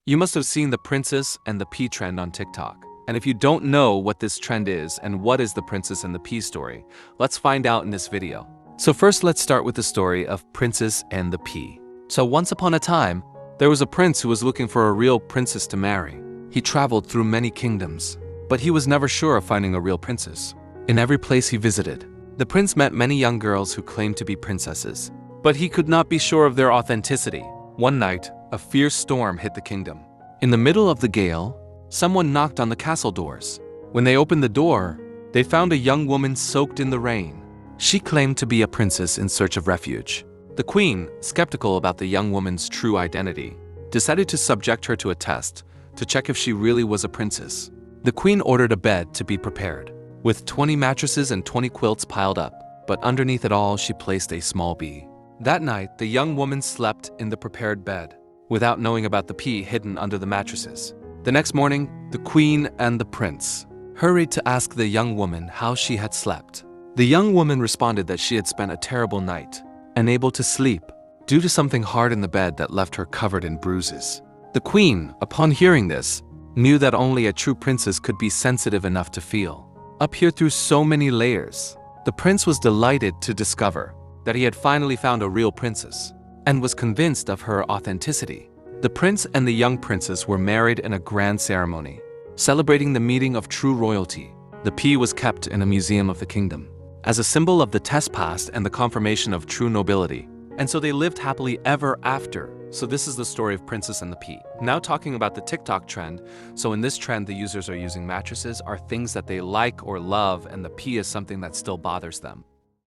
You must have seen the Princess and the Pea trend on TikTok. And if you don't know what this trend is and what is the Princess and the Pea story, let's find out in this video. So first, let's start with the story of Princess and the Pea. So once upon a time, there was a prince who was looking for a real princess to marry. He traveled through many kingdoms, but he was never sure of finding a real princess. In every place he visited, the prince met many young girls who claimed to be princesses, but he could not be sure of their authenticity. One night, a fierce storm hit the kingdom. In the middle of the gale, someone knocked on the castle doors. When they opened the door, they found a young woman soaked in the rain. She claimed to be a princess in search of refuge. The queen, skeptical about the young woman's true identity, decided to subject her to a test to check if she really was a princess. The queen ordered a bed to be prepared, with 20 mattresses and 20 quilts piled up, but underneath it all she placed a small bee. That night, the young woman slept in the prepared bed, without knowing about the pea hidden under the mattresses. The next morning, the queen and the prince hurried to ask the young woman how she had slept. The young woman responded that she had spent a terrible night, unable to sleep, due to something hard in the bed that left her covered in bruises. The queen, upon hearing this, knew that only a true princess could be sensitive enough to feel. Up here through so many layers, the prince was delighted to discover that he had finally found a real princess, and was convinced of her authenticity. The prince and the young princess were married in a grand ceremony, celebrating the meeting of true royalty. The pea was kept in a museum of the kingdom, as a symbol of the test passed and the confirmation of true nobility. And so they lived happily ever after. So this is the story of Princess and the Pea. Now talking about the TikTok trend. So in this trend, the users are using mattresses are things that they like or love, and the pea is something that still bothers them.